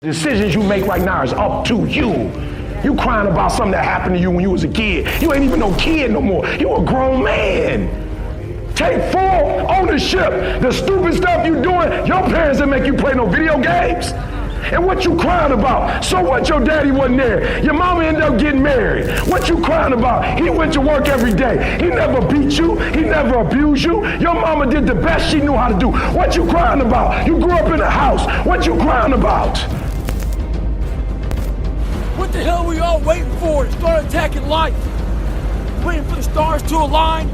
Decisions you make right now is up to you. You crying about something that happened to you when you was a kid. You ain't even no kid no more. You a grown man. Take full ownership. The stupid stuff you doing, your parents didn't make you play no video games. And what you crying about? So what your daddy wasn't there? Your mama ended up getting married. What you crying about? He went to work every day. He never beat you. He never abused you. Your mama did the best she knew how to do. What you crying about? You grew up in a house. What you crying about? What the hell were you all waiting for to start attacking life? Waiting for the stars to align?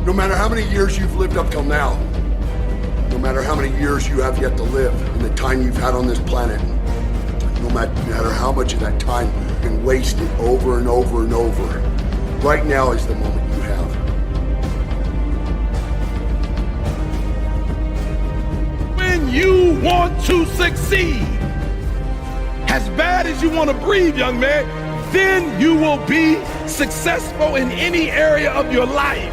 No matter how many years you've lived up till now, no matter how many years you have yet to live in the time you've had on this planet, no matter how much of that time you've been wasted over and over and over, right now is the moment you have. When you want to succeed, as bad as you want to breathe, young man, then you will be successful in any area of your life.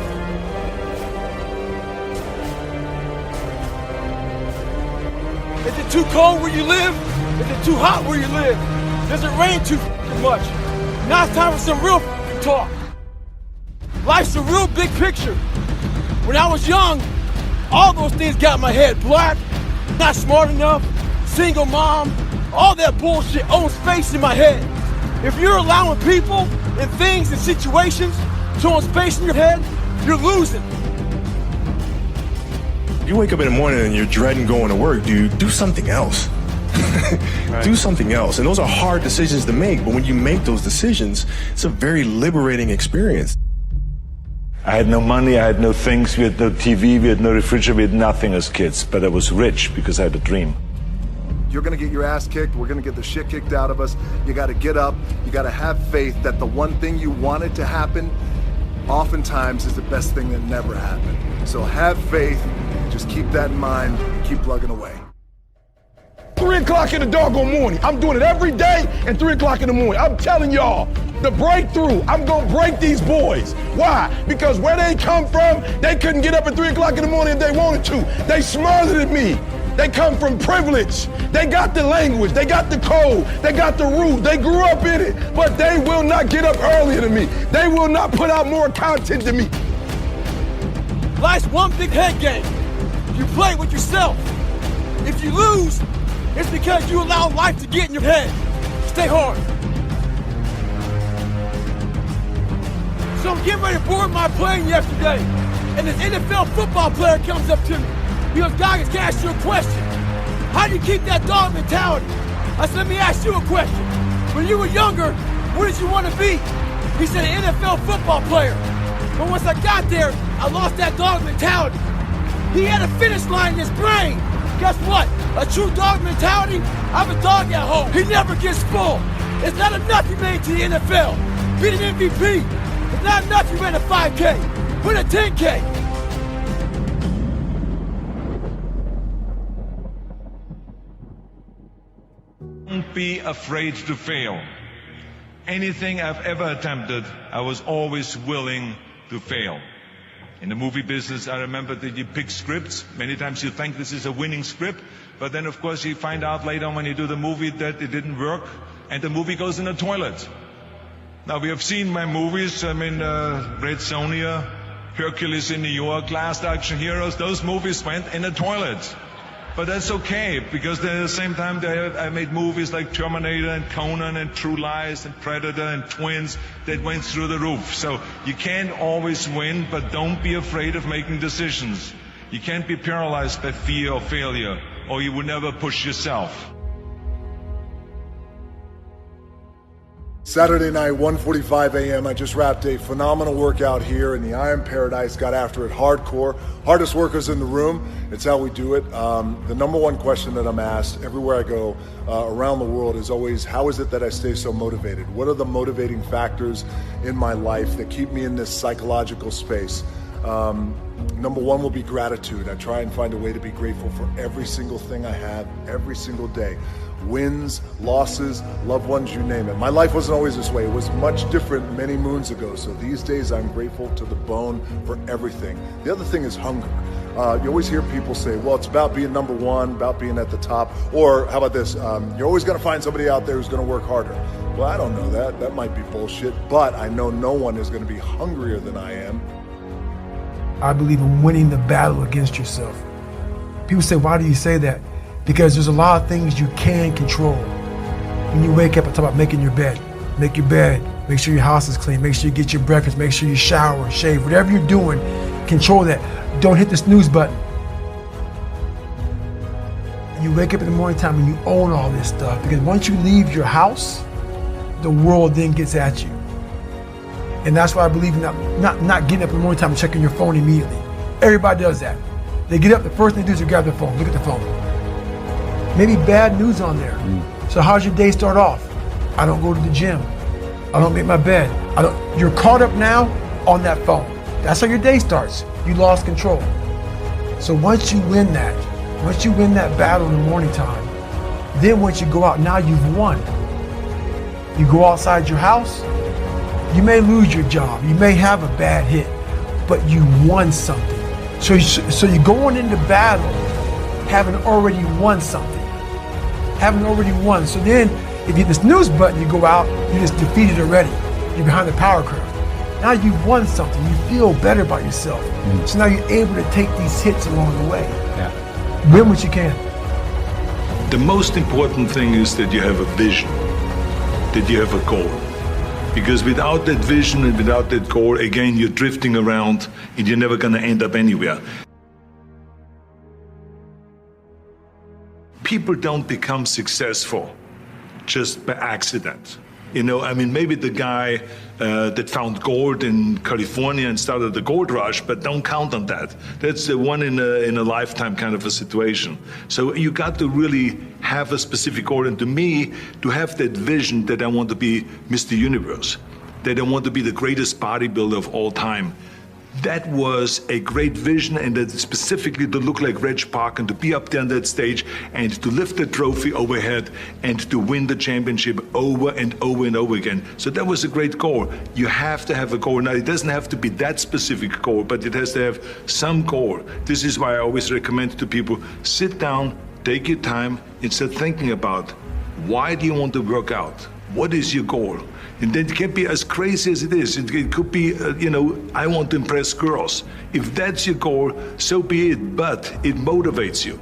Is it too cold where you live? Is it too hot where you live? Does it rain too much? Now it's time for some real talk. Life's a real big picture. When I was young, all those things got in my head. Black, not smart enough, single mom, all that bullshit owns space in my head. If you're allowing people and things and situations to own space in your head, you're losing. You wake up in the morning and you're dreading going to work, dude, do something else. Right. Do something else. And those are hard decisions to make, but when you make those decisions, it's a very liberating experience. I had no money, I had no things, we had no TV, we had no refrigerator, we had nothing as kids, but I was rich because I had a dream. You're gonna get your ass kicked, we're gonna get the shit kicked out of us. You gotta get up, you gotta have faith that the one thing you wanted to happen oftentimes is the best thing that never happened. So have faith, just keep that in mind, keep plugging away. 3 o'clock in the doggone morning. I'm doing it every day and 3 o'clock in the morning. I'm telling y'all, the breakthrough, I'm gonna break these boys. Why? Because where they come from, they couldn't get up at 3 o'clock in the morning if they wanted to. They smarter than me. They come from privilege. They got the language, they got the code, they got the root, they grew up in it, but they will not get up earlier than me. They will not put out more content than me. Life's one big head game. You play with yourself. If you lose, it's because you allow life to get in your head. Stay hard. So I'm getting ready to board my plane yesterday, and this NFL football player comes up to me. He goes, Goggins, can I ask you a question? How do you keep that dog mentality? I said, let me ask you a question. When you were younger, what did you want to be? He said, an NFL football player. But once I got there, I lost that dog mentality. He had a finish line in his brain. Guess what? A true dog mentality, I have a dog at home. He never gets full. It's not enough you made it to the NFL. Beat an MVP. It's not enough you ran a 5K. Win a 10K. Don't be afraid to fail. Anything I've ever attempted, I was always willing to fail. In the movie business, I remember that you pick scripts. Many times you think this is a winning script, but then of course you find out later when you do the movie that it didn't work, and the movie goes in the toilet. Now we have seen my movies, I mean, Red Sonja, Hercules in New York, Last Action Heroes, those movies went in the toilet. But that's okay, because at the same time I made movies like Terminator and Conan and True Lies and Predator and Twins that went through the roof. So you can't always win, but don't be afraid of making decisions. You can't be paralyzed by fear or failure, or you will never push yourself. Saturday night, 1:45 a.m. I just wrapped a phenomenal workout here in the Iron Paradise, got after it hardcore. Hardest workers in the room, it's how we do it. The number one question that I'm asked everywhere I go around the world is always, how is it that I stay so motivated? What are the motivating factors in my life that keep me in this psychological space? Number one will be gratitude. I try and find a way to be grateful for every single thing I have, every single day. Wins, losses, loved ones, you name it. My life wasn't always this way. It was much different many moons ago. So these days I'm grateful to the bone for everything. The other thing is hunger. You always hear people say, well, it's about being number one, about being at the top. Or how about this? You're always going to find somebody out there who's going to work harder. Well, I don't know that. That might be bullshit. But I know no one is going to be hungrier than I am. I believe in winning the battle against yourself. People say, why do you say that? Because there's a lot of things you can control. When you wake up, I talk about making your bed. Make your bed. Make sure your house is clean. Make sure you get your breakfast. Make sure you shower, shave. Whatever you're doing, control that. Don't hit the snooze button. You wake up in the morning time and you own all this stuff, because once you leave your house, the world then gets at you. And that's why I believe in not getting up in the morning time and checking your phone immediately. Everybody does that. They get up, the first thing they do is to grab their phone, look at the phone. Maybe bad news on there. So how's your day start off? I don't go to the gym. I don't make my bed. You're caught up now on that phone. That's how your day starts. You lost control. So once you win that battle in the morning time, then once you go out, now you've won. You go outside your house, you may lose your job, you may have a bad hit, but you won something. So you're going into battle having already won something. Having already won. So then, if you hit the snooze button, you go out, you're just defeated already. You're behind the power curve. Now you've won something. You feel better about yourself. So now you're able to take these hits along the way. Yeah. Win what you can. The most important thing is that you have a vision, that you have a goal. Because without that vision and without that goal, again, you're drifting around and you're never going to end up anywhere. People don't become successful just by accident. You know, I mean, maybe the guy that found gold in California and started the gold rush, but don't count on that. That's the one in a lifetime kind of a situation. So you got to really have a specific goal. And to me, to have that vision that I want to be Mr. Universe, that I want to be the greatest bodybuilder of all time, that was a great vision, and that specifically to look like Reg Park and to be up there on that stage and to lift the trophy overhead and to win the championship over and over and over again. So that was a great goal. You have to have a goal. Now, it doesn't have to be that specific goal, but it has to have some goal. This is why I always recommend to people, sit down, take your time, and start thinking about, why do you want to work out? What is your goal? And then it can be as crazy as it is. It could be, I want to impress girls. If that's your goal, so be it, but it motivates you.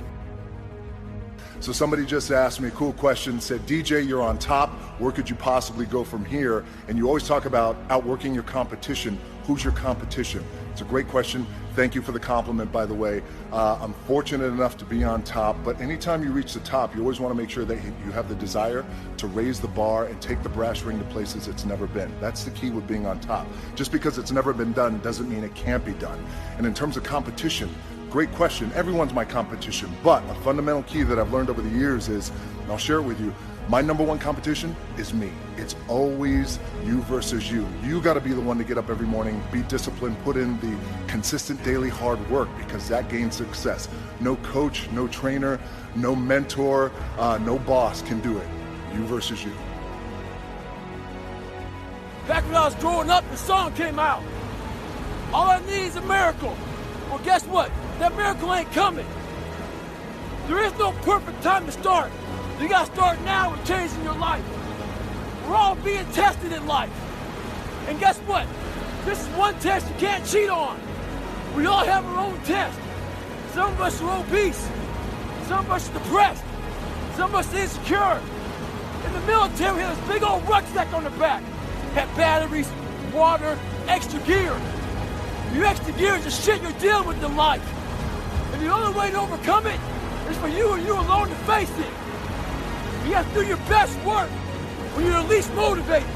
So somebody just asked me a cool question, said, DJ, you're on top. Where could you possibly go from here? And you always talk about outworking your competition. Who's your competition? It's a great question. Thank you for the compliment, by the way. I'm fortunate enough to be on top, but anytime you reach the top, you always want to make sure that you have the desire to raise the bar and take the brass ring to places it's never been. That's the key with being on top. Just because it's never been done doesn't mean it can't be done. And in terms of competition, great question. Everyone's my competition, but a fundamental key that I've learned over the years is, and I'll share it with you, my number one competition is me. It's always you versus you. You got to be the one to get up every morning, be disciplined, put in the consistent daily hard work, because that gains success. No coach, no trainer, no mentor, no boss can do it. You versus you. Back when I was growing up, the song came out. All I need is a miracle. Well, guess what? That miracle ain't coming. There is no perfect time to start. You gotta start now with changing your life. We're all being tested in life. And guess what? This is one test you can't cheat on. We all have our own test. Some of us are obese. Some of us are depressed. Some of us are insecure. In the military, we had this big old rucksack on the back. Had batteries, water, extra gear. Your extra gear is the shit you're dealing with in life. And the only way to overcome it is for you and you alone to face it. You have to do your best work when you're least motivated.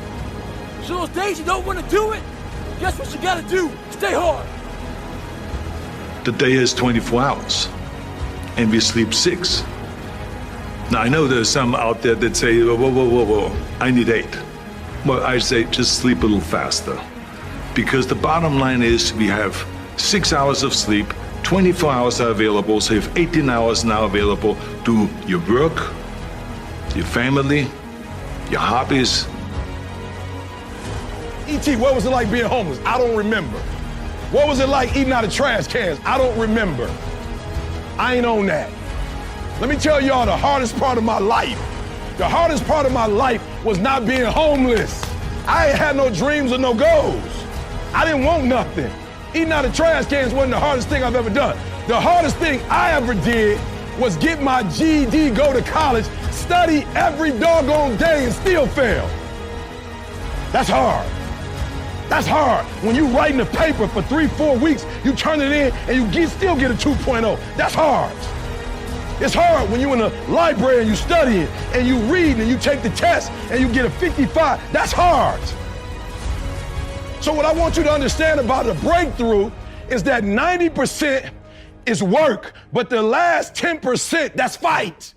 So those days you don't want to do it, guess what you gotta do? Stay hard. The day has 24 hours, and we sleep 6. Now, I know there's some out there that say, whoa, I need 8. Well, I say just sleep a little faster. Because the bottom line is we have 6 hours of sleep, 24 hours are available, so you have 18 hours now available to your work, your family, your hobbies. E.T., what was it like being homeless? I don't remember. What was it like eating out of trash cans? I don't remember. I ain't on that. Let me tell y'all the hardest part of my life. The hardest part of my life was not being homeless. I ain't had no dreams or no goals. I didn't want nothing. Eating out of trash cans wasn't the hardest thing I've ever done. The hardest thing I ever did was get my GED, go to college, study every doggone day and still fail. That's hard. That's hard. When you writing a paper for 3-4 weeks, you turn it in and you still get a 2.0. That's hard. It's hard when you in the library and you studying and you read and you take the test and you get a 55. That's hard. So what I want you to understand about a breakthrough is that 90% is work, but the last 10%, that's fight.